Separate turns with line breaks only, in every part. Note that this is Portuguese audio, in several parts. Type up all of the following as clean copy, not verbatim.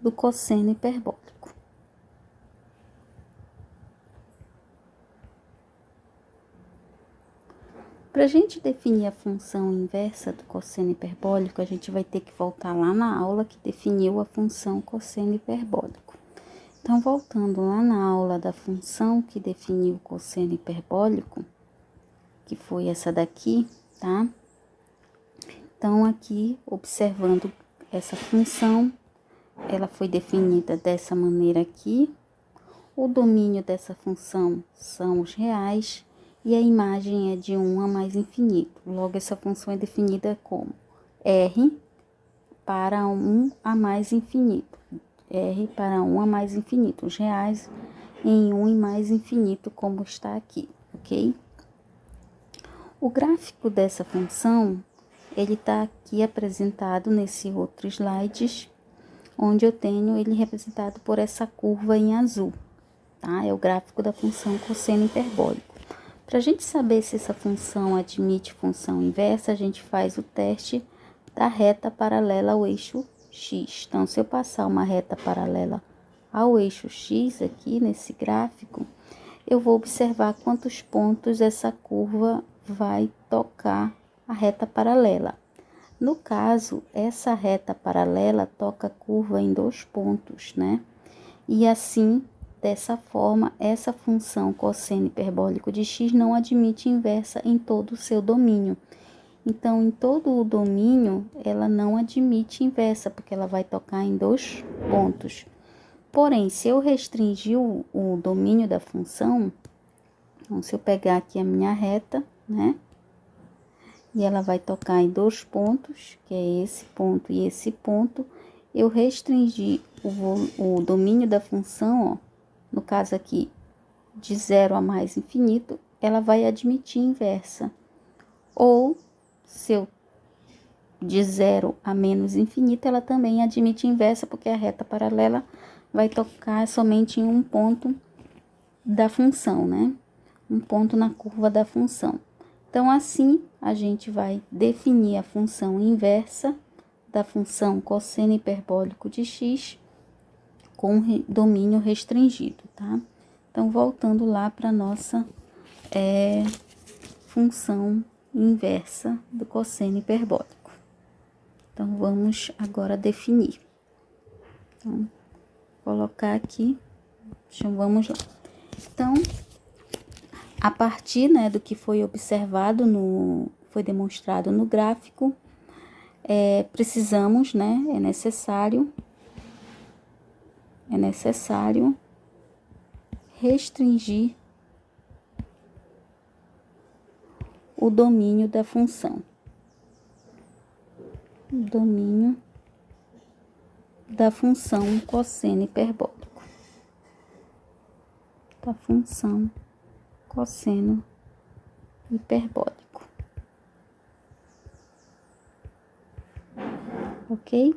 do cosseno hiperbólico. Para a gente definir a função inversa do cosseno hiperbólico, a gente vai ter que voltar lá na aula que definiu a função cosseno hiperbólico. Então, voltando lá na aula da função que definiu o cosseno hiperbólico, que foi essa daqui, tá? Então, aqui, observando essa função, ela foi definida dessa maneira aqui. O domínio dessa função são os reais e a imagem é de 1 a mais infinito. Logo, essa função é definida como R para 1 a mais infinito. R para 1 a mais infinito. Os reais em 1 e mais infinito, como está aqui, ok? O gráfico dessa função, ele está aqui apresentado nesse outro slide, onde eu tenho ele representado por essa curva em azul, tá? É o gráfico da função cosseno hiperbólico. Para a gente saber se essa função admite função inversa, a gente faz o teste da reta paralela ao eixo x. Então, se eu passar uma reta paralela ao eixo x aqui nesse gráfico, eu vou observar quantos pontos essa curva vai tocar a reta paralela. No caso, essa reta paralela toca a curva em 2 pontos, né? E assim, dessa forma, essa função cosseno hiperbólico de x não admite inversa em todo o seu domínio. Então, em todo o domínio, ela não admite inversa, porque ela vai tocar em 2 pontos. Porém, se eu restringir o domínio da função, então, se eu pegar aqui a minha reta, né? E ela vai tocar em 2 pontos, que é esse ponto e esse ponto. Eu restringi o domínio da função, ó, no caso aqui, de 0 a mais infinito, ela vai admitir inversa. Ou, se eu de 0 a menos infinito, ela também admite inversa, porque a reta paralela vai tocar somente em um ponto da função, né? Um ponto na curva da função. Então, assim, a gente vai definir a função inversa da função cosseno hiperbólico de x com domínio restringido, tá? Então, voltando lá para a nossa função inversa do cosseno hiperbólico. Então, vamos agora definir. Então, colocar aqui, vamos lá. Então, a partir, né, do que foi observado, foi demonstrado no gráfico, precisamos, né, é necessário restringir o domínio da função. Domínio da função cosseno hiperbólico. Da função cosseno hiperbólico. Ok?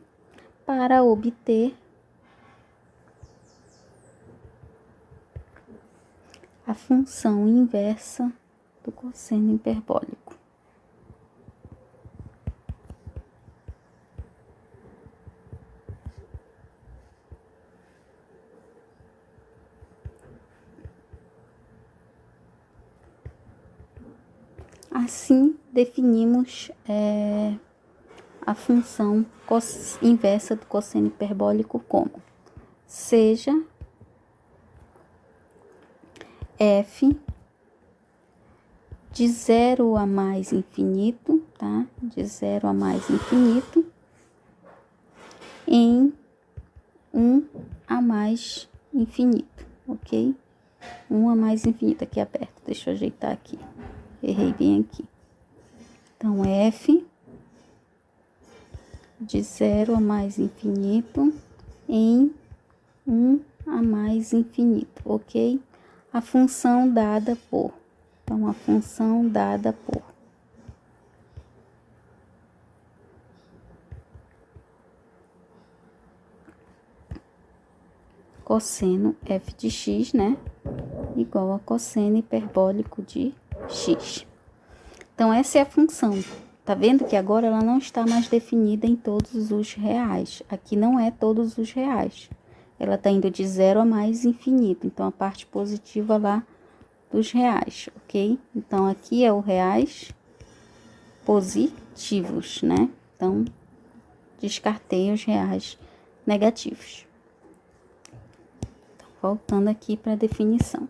Para obter a função inversa do cosseno hiperbólico. Assim, definimos a função inversa do cosseno hiperbólico como seja f de 0 a mais infinito, tá? De 0 a mais infinito em 1 a mais infinito, ok? 1 a mais infinito aqui aberto, deixa eu ajeitar aqui, errei bem aqui. Então, f de 0 a mais infinito em 1 a mais infinito, ok? A função dada por, então, a função dada por cosseno f de x, né? Igual a cosseno hiperbólico de x. Então, essa é a função, Tá vendo que agora ela não está mais definida em todos os reais. Aqui não é todos os reais. Ela tá indo de 0 a mais infinito. Então, a parte positiva lá dos reais, ok? Então, aqui é o reais positivos, né? Então, descartei os reais negativos. Então, voltando aqui para a definição.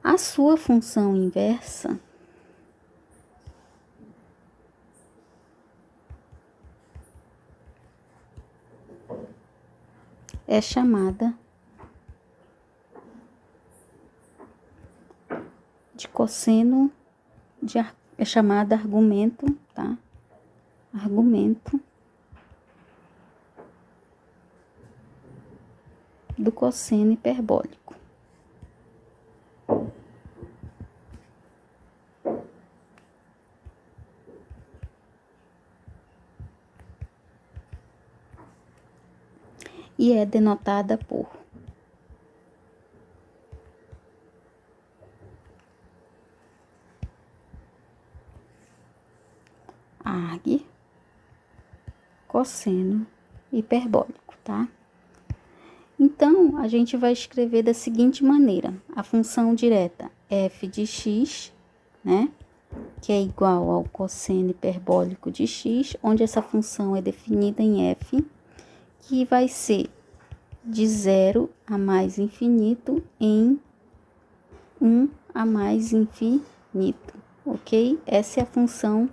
A sua função inversa é chamada de cosseno é chamada argumento, tá? Argumento do cosseno hiperbólico. E é denotada por arg cosseno hiperbólico, tá? Então, a gente vai escrever da seguinte maneira: a função direta f de x, né? Que é igual ao cosseno hiperbólico de x, onde essa função é definida em f, que vai ser de 0 a mais infinito em 1 a mais infinito, ok? Essa é a função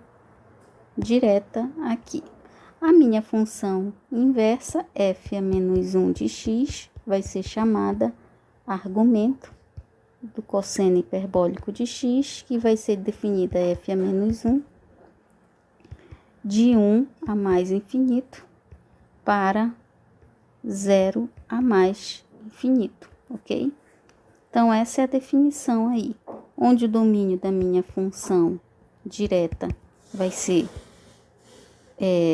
direta aqui. A minha função inversa, f a menos 1 de x, vai ser chamada argumento do cosseno hiperbólico de x, que vai ser definida f a menos 1 de 1 a mais infinito para 0 a mais infinito, ok? Então, essa é a definição aí, onde o domínio da minha função direta vai ser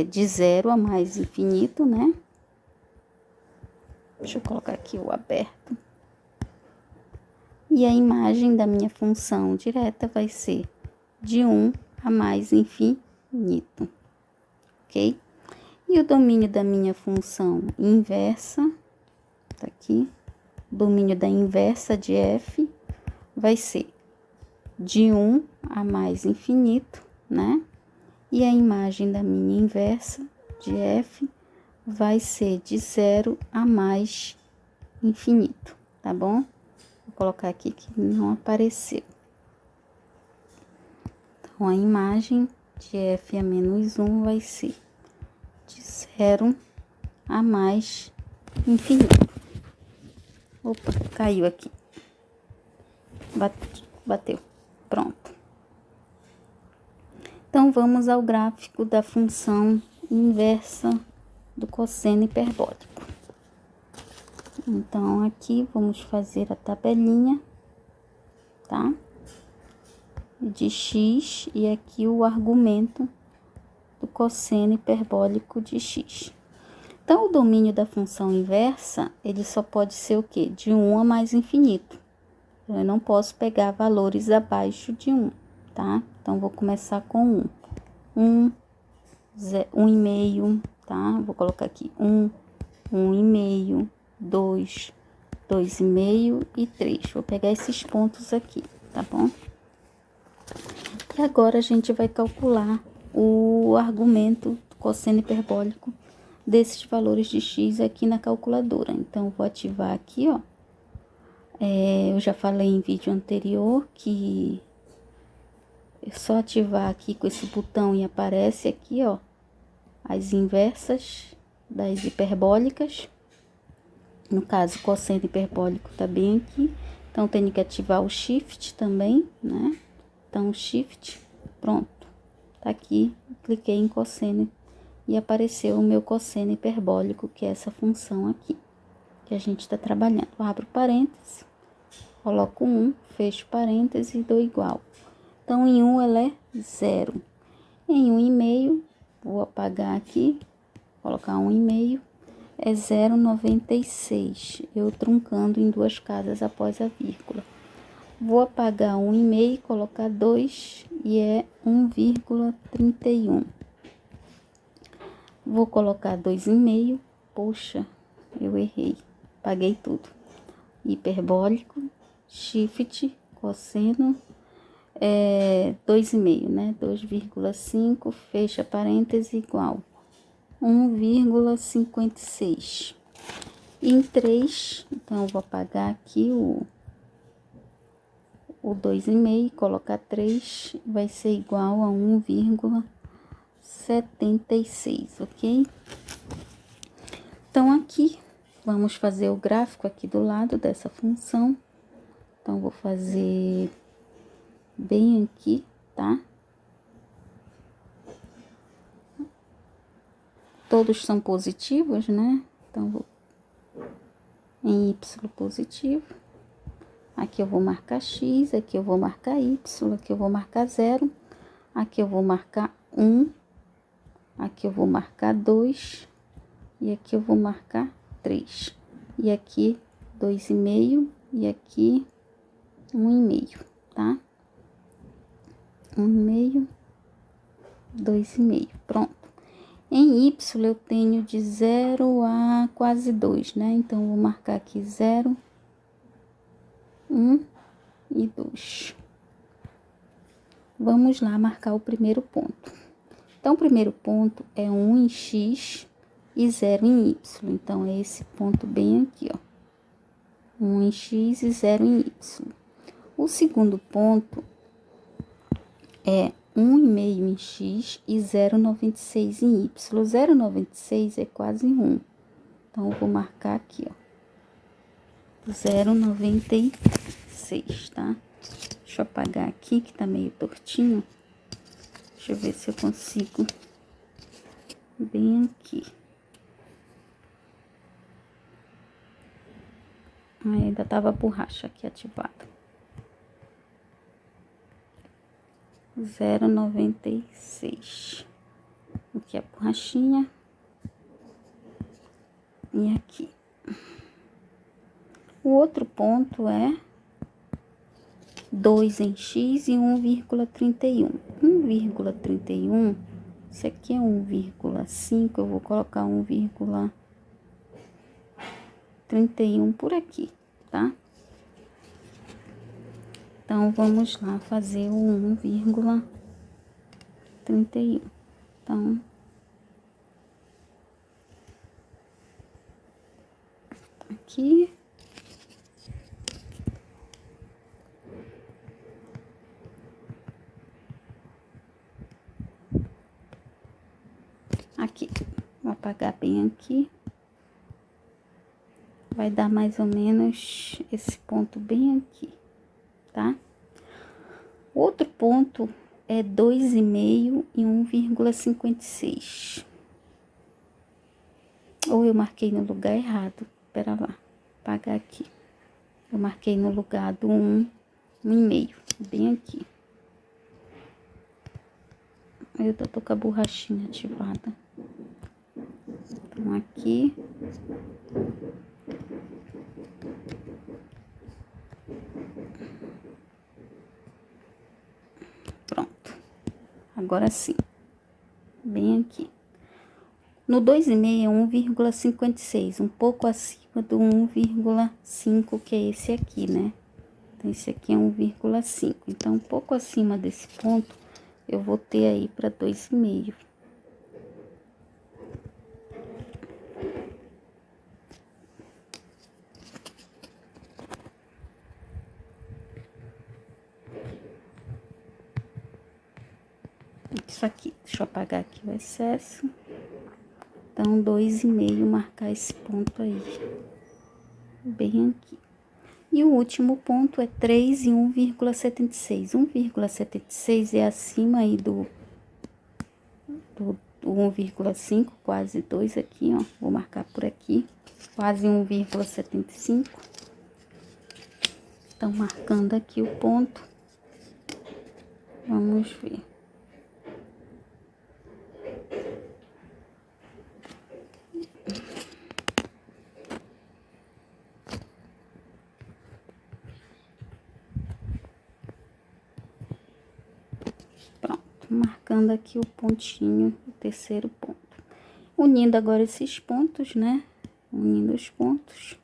de 0 a mais infinito, né? Deixa eu colocar aqui o aberto. E a imagem da minha função direta vai ser de 1 a mais infinito, ok? E o domínio da minha função inversa, tá aqui, o domínio da inversa de f vai ser de 1 a mais infinito, né? E a imagem da minha inversa de f vai ser de 0 a mais infinito, tá bom? Vou colocar aqui que não apareceu. Então, a imagem de f a menos 1 vai ser de 0 a mais infinito. Opa, caiu aqui. Bateu. Pronto. Então, vamos ao gráfico da função inversa do cosseno hiperbólico. Então, aqui vamos fazer a tabelinha, tá? De x e aqui o argumento do cosseno hiperbólico de x. Então, o domínio da função inversa, ele só pode ser o quê? De 1 a mais infinito. Eu não posso pegar valores abaixo de 1, tá? Então, vou começar com 1, 1,5, tá? Vou colocar aqui 1, 1,5, 2, 2,5 e 3. Vou pegar esses pontos aqui, tá bom? E agora a gente vai calcular o argumento do cosseno hiperbólico desses valores de x aqui na calculadora. Então, vou ativar aqui, ó. Eu já falei em vídeo anterior que é só ativar aqui com esse botão e aparece aqui, ó, as inversas das hiperbólicas. No caso, o cosseno hiperbólico tá bem aqui. Então, tenho que ativar o shift também, né? Então, shift, pronto. Tá aqui, cliquei em cosseno e apareceu o meu cosseno hiperbólico, que é essa função aqui, que a gente tá trabalhando. Abro parênteses, coloco 1, fecho parênteses e dou igual. Então, em 1 ela é 0. Em 1,5, vou apagar aqui, colocar 1,5, é 0,96. Eu truncando em 2 casas após a vírgula. Vou apagar 1,5, colocar 2 e é 1,31. Vou colocar 2,5. Poxa, eu errei, paguei tudo. Hiperbólico, shift, cosseno, 2,5, né? 2,5, fecha parêntese, igual 1,56. Em 3, então eu vou apagar aqui o 2,5, colocar 3, vai ser igual a 1,76, ok? Então, aqui, vamos fazer o gráfico aqui do lado dessa função. Então, vou fazer bem aqui, tá? Todos são positivos, né? Então, vou em y positivo. Aqui eu vou marcar x, aqui eu vou marcar y, aqui eu vou marcar 0. Aqui eu vou marcar 1. Aqui eu vou marcar 2. E aqui eu vou marcar 3. E aqui 2,5. E aqui 1,5, tá? 1,5, 2,5, pronto. Em y eu tenho de 0 a quase 2, né? Então, eu vou marcar aqui 0, 1 e 2. Vamos lá marcar o primeiro ponto. Então, o primeiro ponto é 1 em x e 0 em y. Então, é esse ponto bem aqui, ó. 1 em x e 0 em y. O segundo ponto é 1,5 em x e 0,96 em y. 0,96 é quase 1. Então, eu vou marcar aqui, ó. 0,96, tá? Deixa eu apagar aqui, que tá meio tortinho. Deixa eu ver se eu consigo bem aqui. Ainda tava a borracha aqui ativada. 0,96. Aqui a borrachinha. E aqui. O outro ponto é 2 em x e 1,31. 1,31, isso aqui é 1,5, eu vou colocar 1,31 por aqui, tá? Então, vamos lá fazer o 1,31. Então, aqui. Aqui, vou apagar bem aqui. Vai dar mais ou menos esse ponto bem aqui, tá? Outro ponto é 2,5 e 1,56. Ou eu marquei no lugar errado. Pera lá, apagar aqui. Eu marquei no lugar do 1,5, bem aqui. Eu tô com a borrachinha ativada. Então, aqui. Pronto. Agora sim. Bem aqui. No 2,5 é 1,56, um pouco acima do 1,5, que é esse aqui, né? Então, esse aqui é 1,5. Então, um pouco acima desse ponto, eu vou ter aí para 2,5. Isso aqui, deixa eu apagar aqui o excesso. Então, 2,5, marcar esse ponto aí, bem aqui. E o último ponto é 3 e 1,76. 1,76 é acima aí do 1,5, quase 2 aqui, ó. Vou marcar por aqui, quase 1,75. Então, marcando aqui o ponto. Vamos ver. marcando aqui o pontinho, o terceiro ponto. Unindo agora esses pontos, né? Unindo os pontos,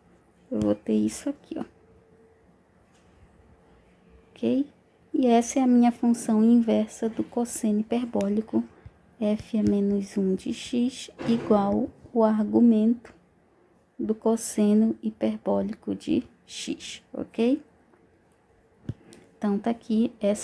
eu vou ter isso aqui, ó. Ok? E essa é a minha função inversa do cosseno hiperbólico. F é menos 1 de x igual o argumento do cosseno hiperbólico de x, ok? Então, tá aqui essa